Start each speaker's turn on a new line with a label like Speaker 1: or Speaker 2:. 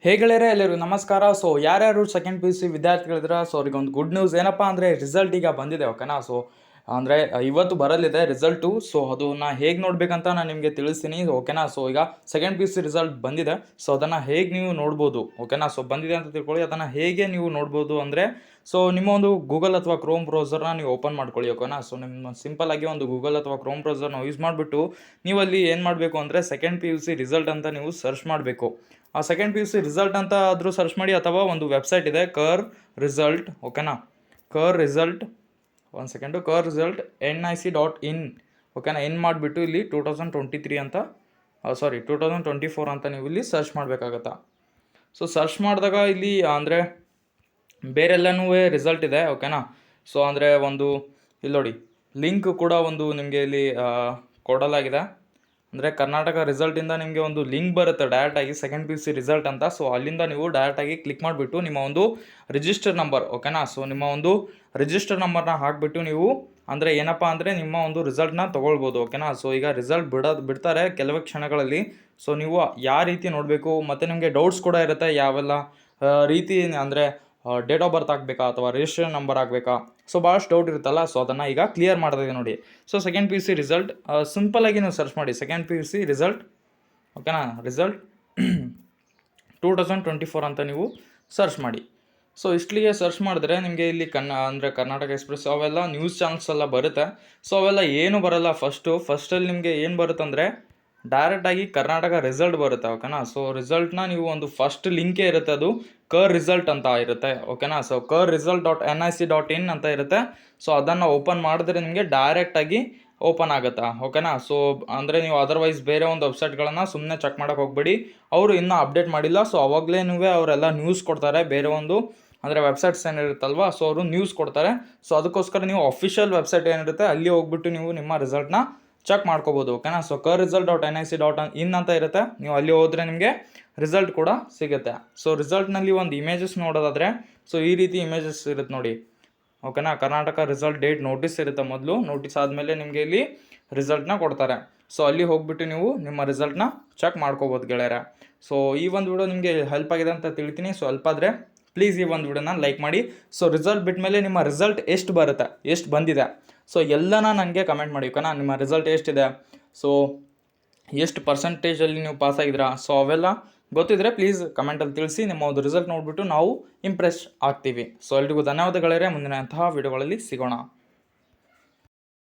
Speaker 1: ಹೇ ಗೆಳೆಯರೇ, ಎಲ್ಲರಿಗೂ ನಮಸ್ಕಾರ. ಸೊ ಯಾರ್ಯಾರು ಸೆಕೆಂಡ್ ಪಿ ಯು ಸಿ ವಿದ್ಯಾರ್ಥಿಗಳಿದ್ರೆ ಸೊ ಅವ್ರಿಗೆ ಒಂದು ಗುಡ್ ನ್ಯೂಸ್ ಏನಪ್ಪ ಅಂದರೆ ರಿಸಲ್ಟ್ ಈಗ ಬಂದಿದೆ. ಓಕೆನಾ. ಸೊ ಅಂದರೆ ಇವತ್ತು ಬರಲಿದೆ ರಿಸಲ್ಟು. ಸೊ ಅದನ್ನು ಹೇಗೆ ನೋಡಬೇಕಂತ ನಾನು ನಿಮಗೆ ತಿಳಿಸ್ತೀನಿ. ಓಕೆನಾ. ಸೊ ಈಗ second P U C result ಬಂದಿದೆ. ಸೊ ಅದನ್ನು ಹೇಗೆ ನೀವು ನೋಡ್ಬೋದು. ಓಕೆನಾ. ಸೊ ಬಂದಿದೆ ಅಂತ ತಿಳ್ಕೊಳ್ಳಿ. ಅದನ್ನು ಹೇಗೆ ನೀವು ನೋಡ್ಬೋದು ಅಂದರೆ ಸೊ ನಿಮ್ಮ ಒಂದು ಗೂಗಲ್ ಅಥವಾ ಕ್ರೋಮ್ ಬ್ರೌಸರ್ನ ನೀವು ಓಪನ್ ಮಾಡ್ಕೊಳ್ಳಿ. ಓಕೆನಾ. ಸೊ ನಿಮ್ಮ ಸಿಂಪಲ್ ಆಗಿ ಒಂದು ಗೂಗಲ್ ಅಥವಾ ಕ್ರೋಮ್ ಬ್ರೌಸರ್ನ ಯೂಸ್ ಮಾಡಿಬಿಟ್ಟು ನೀವು ಅಲ್ಲಿ ಏನು ಮಾಡಬೇಕು ಅಂದರೆ second P U C result ಅಂತ ನೀವು ಸರ್ಚ್ ಮಾಡಬೇಕು. ಆ second P U C result ಅಂತ ಆದರೂ ಸರ್ಚ್ ಮಾಡಿ, ಅಥವಾ ಒಂದು ವೆಬ್ಸೈಟ್ ಇದೆ ಕರ್ ರಿಸಲ್ಟ್. ಓಕೆನಾ. ಕರ್ ರಿಸಲ್ಟ್ ಕರ್ ರಿಸಲ್ಟ್ NIC.in. ಓಕೆನಾ. ಮಾಡಿಬಿಟ್ಟು ಇಲ್ಲಿ 2023 ಅಂತ 2024 ಅಂತ ನೀವು ಇಲ್ಲಿ ಸರ್ಚ್ ಮಾಡಬೇಕಾಗತ್ತಾ. ಸೊ ಸರ್ಚ್ ಮಾಡಿದಾಗ ಇಲ್ಲಿ ಅಂದರೆ ಬೇರೆಲ್ಲನೂ ರಿಸಲ್ಟ್ ಇದೆ. ಓಕೆನಾ. ಸೊ ಅಂದರೆ ಒಂದು ಇಲ್ಲಿ ನೋಡಿ ಲಿಂಕ್ ಕೂಡ ಒಂದು ನಿಮಗೆ ಇಲ್ಲಿ ಕೊಡಲಾಗಿದೆ. ಅಂದರೆ ಕರ್ನಾಟಕ ರಿಸಲ್ಟಿಂದ ನಿಮಗೆ ಒಂದು ಲಿಂಕ್ ಬರುತ್ತೆ ಡೈರೆಕ್ಟಾಗಿ second P U C result ಅಂತ. ಸೊ ಅಲ್ಲಿಂದ ನೀವು ಡೈರೆಕ್ಟಾಗಿ ಕ್ಲಿಕ್ ಮಾಡಿಬಿಟ್ಟು ನಿಮ್ಮ ಒಂದು ರಿಜಿಸ್ಟರ್ ನಂಬರ್. ಓಕೆನಾ. ಸೊ ನಿಮ್ಮ ಒಂದು ರಿಜಿಸ್ಟರ್ ನಂಬರ್ನ ಹಾಕಿಬಿಟ್ಟು ನೀವು ಅಂದರೆ ಏನಪ್ಪ ಅಂದರೆ ನಿಮ್ಮ ಒಂದು ರಿಸಲ್ಟ್ನ ತೊಗೊಳ್ಬೋದು. ಓಕೆನಾ. ಸೊ ಈಗ ರಿಸಲ್ಟ್ ಬಿಡ್ತಾರೆ ಕೆಲವೇ ಕ್ಷಣಗಳಲ್ಲಿ. ಸೊ ನೀವು ಯಾವ ರೀತಿ ನೋಡಬೇಕು, ಮತ್ತು ನಿಮಗೆ ಡೌಟ್ಸ್ ಕೂಡ ಇರುತ್ತೆ ಯಾವೆಲ್ಲ ರೀತಿ ಅಂದರೆ ಡೇಟ್ ಆಫ್ ಬರ್ತ್ ಆಗಬೇಕಾ ಅಥವಾ ರಿಜಿಸ್ಟ್ರೇಷನ್ ನಂಬರ್ ಆಗಬೇಕಾ. ಸೊ ಭಾಳಷ್ಟು ಡೌಟ್ ಇರುತ್ತಲ್ಲ. ಸೊ ಅದನ್ನು ಈಗ ಕ್ಲಿಯರ್ ಮಾಡ್ತಿದೆ ನೋಡಿ. So second P U C result ಸಿಂಪಲ್ಲಾಗಿ ನೀವು ಸರ್ಚ್ ಮಾಡಿ second P U C result. ಓಕೆನಾ. ರಿಸಲ್ಟ್ 2024 ಅಂತ ನೀವು ಸರ್ಚ್ ಮಾಡಿ. ಸೊ ಇಷ್ಟಲಿಗೆ ಸರ್ಚ್ ಮಾಡಿದ್ರೆ ನಿಮಗೆ ಇಲ್ಲಿ ಅಂದರೆ ಕರ್ನಾಟಕ ಎಕ್ಸ್ಪ್ರೆಸ್ ಅವೆಲ್ಲ ನ್ಯೂಸ್ ಚಾನಲ್ಸ್ ಎಲ್ಲ ಬರುತ್ತೆ. ಸೊ ಅವೆಲ್ಲ ಏನು ಬರೋಲ್ಲ. ಫಸ್ಟಲ್ಲಿ ನಿಮಗೆ ಏನು ಬರುತ್ತಂದರೆ ಡೈರೆಕ್ಟಾಗಿ ಕರ್ನಾಟಕ ರಿಸಲ್ಟ್ ಬರುತ್ತೆ. ಓಕೆನಾ. ಸೊ ರಿಸಲ್ಟ್ನ ನೀವು ಒಂದು ಫಸ್ಟ್ ಲಿಂಕೇ ಇರುತ್ತೆ, ಅದು ಕರ್ ರಿಸಲ್ಟ್ ಅಂತ ಇರುತ್ತೆ. ಓಕೆನಾ. ಸೊ ಕರ್ ರಿಸಲ್ಟ್ .NIC.in ಅಂತ ಇರುತ್ತೆ. ಸೊ ಅದನ್ನು ಓಪನ್ ಮಾಡಿದ್ರೆ ನಿಮಗೆ ಡೈರೆಕ್ಟಾಗಿ ಓಪನ್ ಆಗುತ್ತಾ. ಓಕೆನಾ. ಸೊ ಅಂದರೆ ನೀವು ಅದರ್ವೈಸ್ ಬೇರೆ ಒಂದು ವೆಬ್ಸೈಟ್ಗಳನ್ನು ಸುಮ್ಮನೆ ಚೆಕ್ ಮಾಡೋಕೆ ಹೋಗಬೇಡಿ. ಅವರು ಇನ್ನೂ ಅಪ್ಡೇಟ್ ಮಾಡಿಲ್ಲ. ಸೊ ಅವಾಗಲೇ ಅವರೆಲ್ಲ ನ್ಯೂಸ್ ಕೊಡ್ತಾರೆ. ಬೇರೆ ಒಂದು ಅಂದರೆ ವೆಬ್ಸೈಟ್ಸ್ ಏನಿರುತ್ತಲ್ವ, ಸೊ ಅವರು ನ್ಯೂಸ್ ಕೊಡ್ತಾರೆ. ಸೊ ಅದಕ್ಕೋಸ್ಕರ ನೀವು ಅಫಿಷಿಯಲ್ ವೆಬ್ಸೈಟ್ ಏನಿರುತ್ತೆ ಅಲ್ಲಿ ಹೋಗ್ಬಿಟ್ಟು ನೀವು ನಿಮ್ಮ ರಿಸಲ್ಟ್ನ ಚೆಕ್ ಮಾಡ್ಕೋಬೋದು. ಓಕೆನಾ. ಸೊ ಕರ್ ರಿಸಲ್ಟ್ .NIC.in ಅಂತ ಇರುತ್ತೆ. ನೀವು ಅಲ್ಲಿ ಹೋದರೆ ನಿಮಗೆ ರಿಸಲ್ಟ್ ಕೂಡ ಸಿಗುತ್ತೆ. ಸೊ ರಿಸಲ್ಟ್ನಲ್ಲಿ ಒಂದು ಇಮೇಜಸ್ ನೋಡೋದಾದರೆ ಸೊ ಈ ರೀತಿ ಇಮೇಜಸ್ ಇರುತ್ತೆ ನೋಡಿ. ಓಕೆನಾ. ಕರ್ನಾಟಕ ರಿಸಲ್ಟ್ ಡೇಟ್ ನೋಟಿಸ್ ಇರುತ್ತೆ ಮೊದಲು. ನೋಟಿಸ್ ಆದಮೇಲೆ ನಿಮಗೆ ಇಲ್ಲಿ ರಿಸಲ್ಟ್ನ ಕೊಡ್ತಾರೆ. ಸೊ ಅಲ್ಲಿ ಹೋಗ್ಬಿಟ್ಟು ನೀವು ನಿಮ್ಮ ರಿಸಲ್ಟ್ನ ಚೆಕ್ ಮಾಡ್ಕೋಬೋದು ಗೆಳೆಯರೆ. ಸೊ ಈ ಒಂದು ವಿಡಿಯೋ ನಿಮಗೆ ಹೆಲ್ಪ್ ಆಗಿದೆ ಅಂತ ತಿಳ್ತೀನಿ. ಸೊ ಹೆಲ್ಪ್ ಆದರೆ ಪ್ಲೀಸ್ ಈ ಒಂದು ವಿಡಿಯೋನ ಲೈಕ್ ಮಾಡಿ. ಸೊ ರಿಸಲ್ಟ್ ಬಿಟ್ಟ ಮೇಲೆ ನಿಮ್ಮ ರಿಸಲ್ಟ್ ಎಷ್ಟು ಬರುತ್ತೆ, ಎಷ್ಟು ಬಂದಿದೆ, ಸೊ ಎಲ್ಲನ ನನಗೆ ಕಮೆಂಟ್ ಮಾಡಿ. ಓಕೆನಾ. ನಿಮ್ಮ ರಿಸಲ್ಟ್ ಎಷ್ಟಿದೆ, ಸೊ ಎಷ್ಟು ಪರ್ಸೆಂಟೇಜಲ್ಲಿ ನೀವು ಪಾಸ್ ಆಗಿದ್ದೀರಾ, ಸೊ ಅವೆಲ್ಲ ಗೊತ್ತಿದ್ರೆ ಪ್ಲೀಸ್ ಕಮೆಂಟಲ್ಲಿ ತಿಳಿಸಿ. ನಿಮ್ಮ ಒಂದು ರಿಸಲ್ಟ್ ನೋಡಿಬಿಟ್ಟು ನಾವು ಇಂಪ್ರೆಸ್ ಆಗ್ತೀವಿ. ಸೊ ಎಲ್ರಿಗೂ ಧನ್ಯವಾದಗಳೇ. ಮುಂದಿನ ಅಂತಹ ವಿಡಿಯೋಗಳಲ್ಲಿ ಸಿಗೋಣ.